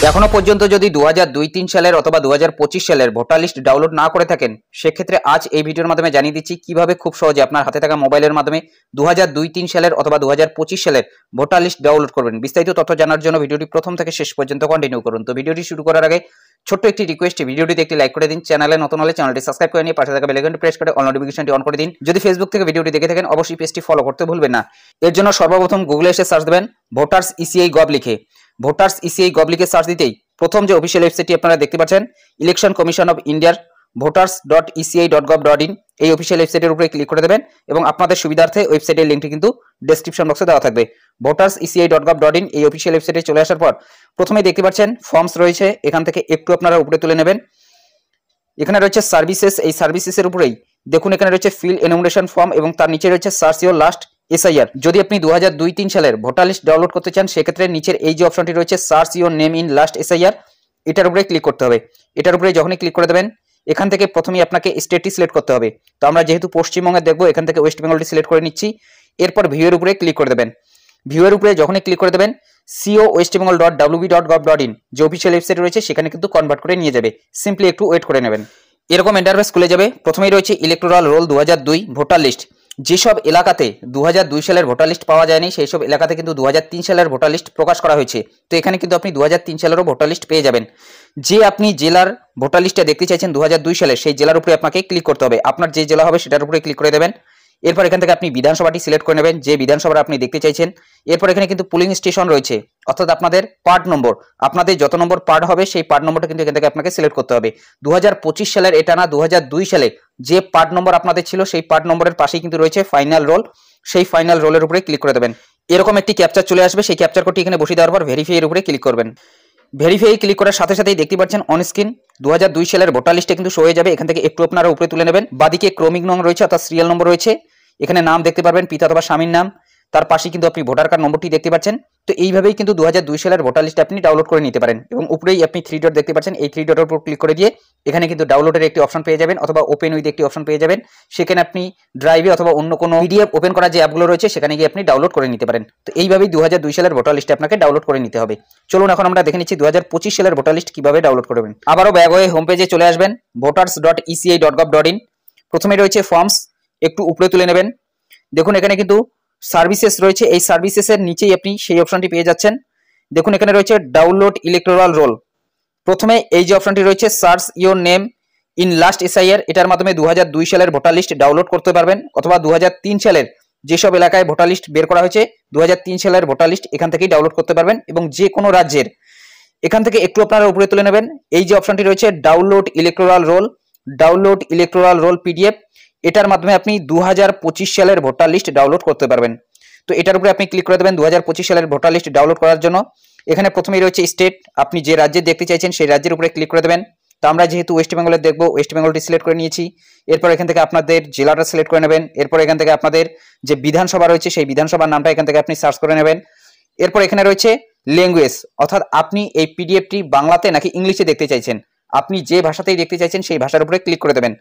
এখনো পর্যন্ত যদি 2002-3 সালের অথবা 2025 সালের ভোটার লিস্ট ডাউনলোড না করে থাকেন, সেক্ষেত্রে আজ এই ভিডিওর মাধ্যমে জানিয়ে দিচ্ছি কিভাবে খুব সহজে আপনার হাতে থাকা মোবাইলের মাধ্যমে 2002-3 সালের অথবা 2025 সালের ভোটার লিস্ট ডাউনলোড করবেন। বিস্তারিত তথ্য জানার জন্য ভিডিওটি প্রথম থেকে শেষ পর্যন্ত কন্টিনিউ করুন। তো ভিডিওটি শুরু করার আগে ছোট্ট একটি রিকোয়েস্ট, ভিডিওটিতে একটি লাইক করে দিন, চ্যানেলে নতুন হলে চ্যানেলটি সাবস্ক্রাইব করে নিয়ে পাশে থাকা বেল আইকনটি প্রেস করে অল নোটিফিকেশনটি অন করে দিন। যদি ফেসবুক থেকে ভিডিওটি দেখে থাকেন অবশ্যই পেজটি ফলো করতে ভুলবেন না। এর জন্য সর্বপ্রথম গুগলে এসে সার্চ দেবেন ভোটার্স ইসিআই গভ লিখে। ভোটার্স ইসিআই গভ লিখে সার্চ দিতেই প্রথম যে অফিসিয়াল ওয়েবসাইটটি আপনারা দেখতে পাচ্ছেন ইলেকশন কমিশন অফ ইন্ডিয়ার voters.eci.gov.in, এই অফিসিয়াল ওয়েবসাইটের উপরে ক্লিক করে দেবেন এবং আপনাদের সুবিধার্থে ওয়েবসাইটের লিঙ্কটি কিন্তু ডেসক্রিপশন বক্সে দেওয়া থাকবে। voters.eci.gov.in এই অফিসিয়াল ওয়েবসাইটে চলে আসার পর প্রথমেই দেখতে পাচ্ছেন ফর্মস রয়েছে, এখান থেকে একটু আপনারা উপরে তুলে নেবেন। এখানে রয়েছে সার্ভিসেস, এই সার্ভিসেসের উপরেই দেখুন এখানে রয়েছে ফিল এনুমারেশন ফর্ম এবং তার নিচে রয়েছে সার্চ ইওর লাস্ট এসআইআর। যদি আপনি 2002-3 সালের ভোটার লিস্ট ডাউনলোড করতে চান, সেক্ষেত্রে নিচের এই যে অপশনটি রয়েছে search your name in last SIR, এটার উপরে ক্লিক করতে হবে। এটার উপরে যখনই ক্লিক করে দেবেন, এখান থেকে প্রথমেই আপনাকে স্টেটটি সিলেক্ট করতে হবে। তো আমরা যেহেতু পশ্চিমবঙ্গে দেখবো, এখান থেকে ওয়েস্ট বেঙ্গলটি সিলেক্ট করে নিচ্ছি। এরপর ভিউয়ের উপরে ক্লিক করে দেবেন। ভিউয়ের উপরে যখনই ক্লিক করে দেবেন, co.westbengal.wb.gov.in যে অফিসিয়াল ওয়েবসাইট রয়েছে সেখানে কিন্তু কনভার্ট করে নিয়ে যাবে। সিম্পলি একটু ওয়েট করে নেবেন। এরকম ইন্টারফেস খুলে যাবে। প্রথমেই রয়েছে ইলেকটোরাল রোল 2002 ভোটার লিস্ট। যেসব এলাকাতে 2002 সালের ভোটার লিস্ট পাওয়া যায়নি, সেই সব এলাকাতে কিন্তু 2003 সালের ভোটার লিস্ট প্রকাশ করা হয়েছে। তো এখানে কিন্তু আপনি 2003 সালেরও ভোটার লিস্ট পেয়ে যাবেন। যে আপনি জেলার ভোটার লিস্টটা দেখতে চাইছেন 2002 সালের, সেই জেলার উপরে আপনাকে ক্লিক করতে হবে। আপনার যে জেলা হবে সেটার উপরে ক্লিক করে দেবেন। এরপর এখান থেকে আপনি বিধানসভাটি সিলেক্ট করে নেবেন, যে বিধানসভা আপনি দেখতে চাইছেন। এরপর এখানে কিন্তু পুলিং স্টেশন রয়েছে, অর্থাৎ আপনাদের পার্ট নম্বর, আপনাদের যত নম্বর পার্ট হবে সেই পার্ট নম্বরটা কিন্তু এখান থেকে আপনাকে সিলেক্ট করতে হবে। 2025 সালের এটা না, 2002 সালে যে পার্ট নম্বর আপনাদের ছিল সেই পার্ট নম্বরের পাশেই কিন্তু রয়েছে ফাইনাল রোল, সেই ফাইনাল রোলের উপরে ক্লিক করে দেবেন। এরকম একটি ক্যাপচার চলে আসবে, সেই ক্যাপচার কোডটি এখানে বসিয়ে দেওয়ার পর ভেরিফাই এর উপরে ক্লিক করবেন। ভেরিফাই ক্লিক করার সাথে সাথেই দেখতে পাচ্ছেন অন স্ক্রিন 2002 সালের ভোটার লিস্টে কিন্তু শো হয়ে যাবে। এখান থেকে একটু আপনারা উপরে তুলে নেবেন। বাদিকে ক্রমিক নং রয়েছে, অর্থাৎ সিরিয়াল নম্বর রয়েছে। এখানে নাম দেখতে পারবেন, পিতা অথবা স্বামীর নাম, তার পাশে কিন্তু আপনি ভোটার কার্ড নম্বরটি দেখতে পাচ্ছেন। তো এইভাবেই কিন্তু 2002 সালের ভোটার লিস্ট আপনি ডাউনলোড করে নিতে পারেন। এবং উপরেই আপনি 3 ডট দেখতে পাচ্ছেন, এই 3 ডটের উপর ক্লিক করে দিয়ে এখানে কিন্তু ডাউনলোডের একটি অপশন পেয়ে যাবেন, অথবা ওপেন উইথ একটি অপশন পেয়ে যাবেন। সেখানে আপনি ড্রাইভে অথবা অন্য কোনো পিডিএফ ওপেন করা যে অ্যাপগুলো রয়েছে সেখানে গিয়ে আপনি ডাউনলোড করে নিতে পারেন। তো এইভাবেই 2002 সালের ভোটার লিস্ট আপনাকে ডাউনলোড করে নিতে হবে। চলুন এখন আমরা দেখে নিচ্ছি 2025 সালের ভোটার লিস্ট কিভাবে ডাউনলোড করবেন। আবারও ব্যাক হয়ে হোম পেজে চলে আসবেন, voters.eci.gov.in। প্রথমে রয়েছে ফর্মস, একটু উপরে তুলে নেবেন। দেখুন এখানে কিন্তু সার্ভিসেস রয়েছে, এই সার্ভিসেসের নিচেই আপনি সেই অপশনটি পেয়ে যাচ্ছেন। দেখুন এখানে রয়েছে ডাউনলোড ইলেকটোরাল রোল। প্রথমে এই যে অপশনটি রয়েছে search your name in last SIR, এটার মাধ্যমে 2002 সালের ভোটার লিস্ট ডাউনলোড করতে পারবেন, অথবা 2003 সালের যেসব এলাকায় ভোটার লিস্ট বের করা হয়েছে 2003 সালের ভোটার লিস্ট এখান থেকেই ডাউনলোড করতে পারবেন। এবং যে কোনো রাজ্যের এখান থেকে একটু আপনারা উপরে তুলে নেবেন। এই যে অপশনটি রয়েছে ডাউনলোড ইলেকটোরাল রোল পিডিএফ, এটার মাধ্যমে আপনি 2025 সালের ভোটার লিস্ট ডাউনলোড করতে পারবেন। তো এটার উপরে আপনি ক্লিক করে দেবেন 2025 সালের ভোটার লিস্ট ডাউনলোড করার জন্য। এখানে প্রথমেই রয়েছে স্টেট, আপনি যে রাজ্যে দেখতে চাইছেন সেই রাজ্যের উপরে ক্লিক করে দেবেন। তো আমরা যেহেতু ওয়েস্ট বেঙ্গলের দেখবো, ওয়েস্ট বেঙ্গলটি সিলেক্ট করে নিয়েছি। এরপর এখান থেকে আপনাদের জেলাটা সিলেক্ট করে নেবেন। এরপর এখান থেকে আপনাদের যে বিধানসভা রয়েছে সেই বিধানসভার নামটা এখান থেকে আপনি সার্চ করে নেবেন। এরপর এখানে রয়েছে ল্যাঙ্গুয়েজ, অর্থাৎ আপনি এই পিডিএফটি বাংলাতে নাকি ইংলিশে দেখতে চাইছেন, আপনি যে ভাষাতেই দেখতে চাইছেন সেই ভাষার উপরে ক্লিক করে দেবেন।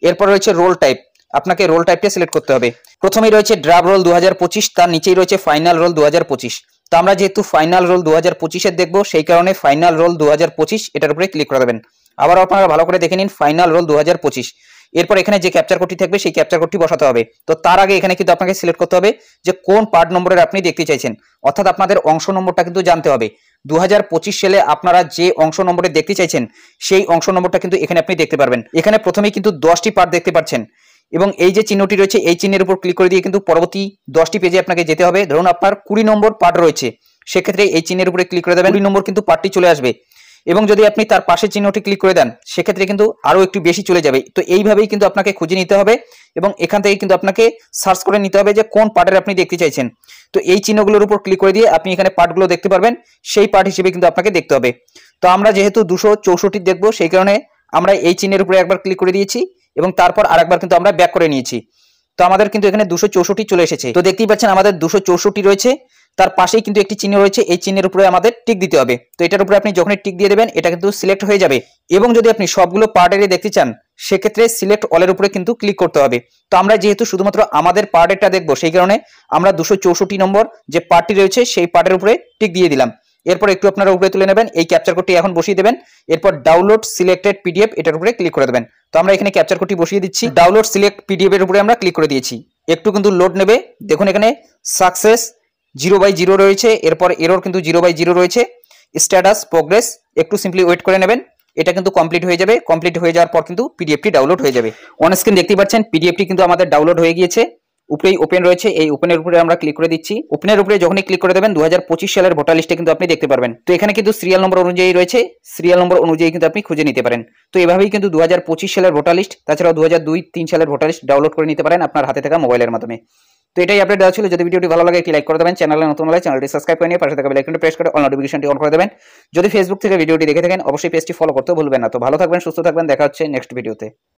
এরপর রয়েছে রোল টাইপ, আপনাকে রোল টাইপটা সিলেক্ট করতে হবে। প্রথমেই রয়েছে ড্রাফট রোল 2025, তার নিচেই রয়েছে ফাইনাল রোল 2025। তো আমরা যেহেতু ফাইনাল রোল 2025-এর দেখবো, সেই কারণে ফাইনাল রোল 2025 এটার উপরে ক্লিক করে দেবেন। আবার আপনারা ভালো করে দেখে নিন ফাইনাল রোল 2025। এরপর এখানে যে ক্যাপচার কোডটি থাকবে সেই ক্যাপচার কোডটি বসাতে হবে। তো তার আগে এখানে কিন্তু আপনাকে সিলেক্ট করতে হবে যে কোন পার্ট নম্বরের আপনি দেখতে চাইছেন, অর্থাৎ আপনাদের অংশ নম্বরটা কিন্তু জানতে হবে। 2025 সালে আপনারা যে অংশ নম্বরে দেখতে চাইছেন সেই অংশ নম্বরটা কিন্তু এখানে আপনি দেখতে পারবেন। এখানে প্রথমেই কিন্তু 10টি পার্ট দেখতে পাচ্ছেন এবং এই যে চিহ্নটি রয়েছে এই চিহ্নের উপর ক্লিক করে দিয়ে কিন্তু পরবর্তী 10টি পেজে আপনাকে যেতে হবে। ধরুন আপনার 20 নম্বর পার্ট রয়েছে, সেক্ষেত্রে এই চিহ্নের উপরে ক্লিক করে দেবেন, 20 নম্বর কিন্তু পার্টটি চলে আসবে। এবং যদি আপনি তার পাশের চিহ্নটি ক্লিক করে দেন, সেক্ষেত্রে কিন্তু আরো একটু বেশি চলে যাবে। তো এইভাবেই কিন্তু আপনাকে খুঁজে নিতে হবে এবং এখান থেকে কিন্তু আপনাকে সার্চ করে নিতে হবে যে কোন পার্টের আপনি দেখতে চাইছেন। তো এই চিহ্নগুলোর উপর ক্লিক করে দিয়ে আপনি এখানে পার্টগুলো দেখতে পারবেন, সেই পার্ট হিসেবে কিন্তু আপনাকে দেখতে হবে। তো আমরা যেহেতু 264 দেখবো, সেই কারণে আমরা এই চিহ্নের উপরে একবার ক্লিক করে দিয়েছি এবং তারপর আরেকবার কিন্তু আমরা ব্যাক করে নিয়েছি। তো আমাদের কিন্তু এখানে 264 চলে এসেছে। তো দেখতেই পাচ্ছেন আমাদের 264 রয়েছে, তার পাশেই কিন্তু একটি চিহ্ন রয়েছে, এই চিহ্নের উপরে আমাদের টিক দিতে হবে। তো এটার উপরে আপনি যখনই টিক দিয়ে দেবেন এটা কিন্তু সিলেক্ট হয়ে যাবে। এবং যদি আপনি সবগুলো পার্টেরই দেখতে চান, সেক্ষেত্রে সিলেক্ট অলের উপরে কিন্তু ক্লিক করতে হবে। তো আমরা যেহেতু শুধুমাত্র আমাদের পার্টেরটা দেখবো, সেই কারণে আমরা 264 নম্বর যে পার্টটি রয়েছে সেই পার্টের উপরে টিক দিয়ে দিলাম। এরপর একটু আপনারা উপরে তুলে নেবেন, এই ক্যাপচার কোডটি এখন বসিয়ে দেবেন। এরপর ডাউনলোড সিলেক্টেড পিডিএফ এটার উপরে ক্লিক করে দেবেন। তো আমরা এখানে ক্যাপচার কোডটি বসিয়ে দিচ্ছি, ডাউনলোড সিলেক্ট পিডিএফ এর উপরে আমরা ক্লিক করে দিয়েছি। একটু কিন্তু লোড নেবে, দেখুন এখানে সাকসেস 0/0 রয়েছে, এরপর এরর কিন্তু 0/0 রয়েছে, স্ট্যাটাস প্রোগ্রেস, একটু সিম্পলি ওয়েট করে নেবেন। এটা কিন্তু কমপ্লিট হয়ে যাবে, কমপ্লিট হয়ে যাওয়ার পর কিন্তু পিডিএফটি ডাউনলোড হয়ে যাবে। অন স্ক্রিন দেখতে পাচ্ছেন পিডিএফটি কিন্তু আমাদের ডাউনলোড হয়ে গিয়েছে, উপরেই ওপেন রয়েছে, এই ওপেনের উপরে আমরা ক্লিক করে দিচ্ছি। ওপেনের উপরে যখনই ক্লিক করে দেবেন 2025 সালের ভোটার লিস্টে কিন্তু আপনি দেখতে পারবেন। তো এখানে কিন্তু সিরিয়াল নম্বর অনুযায়ী রয়েছে, সিরিয়াল নম্বর অনুযায়ী কিন্তু আপনি খুঁজে নিতে পারেন। তো এভাবেই কিন্তু 2025 সালের ভোটার লিস্ট, তাছাড়াও 2002-3 সালের ভোটার লিস্ট ডাউনলোড করে নিতে পারেন আপনার হাতে থাকা মোবাইলের মাধ্যমে। তো এটাই আপডেট দেওয়া ছিল। যদি ভিডিওটি ভালো লাগে একটি লাইক করে দেবেন, চ্যানেলে নতুন হলে চ্যানেলটি সাবস্ক্রাইব করে নিয়ে পাশে থাকা বেল আইকনটি প্রেস করে অল নোটিফিকেশনটি অন করে দেবেন। যদি ফেসবুক থেকে ভিডিওটি দেখে থাকেন অবশ্যই পেজটি ফলো করতে ভুলবেন না। তো ভালো থাকবেন, সুস্থ থাকবেন, দেখা হচ্ছে নেক্সট ভিডিওতে।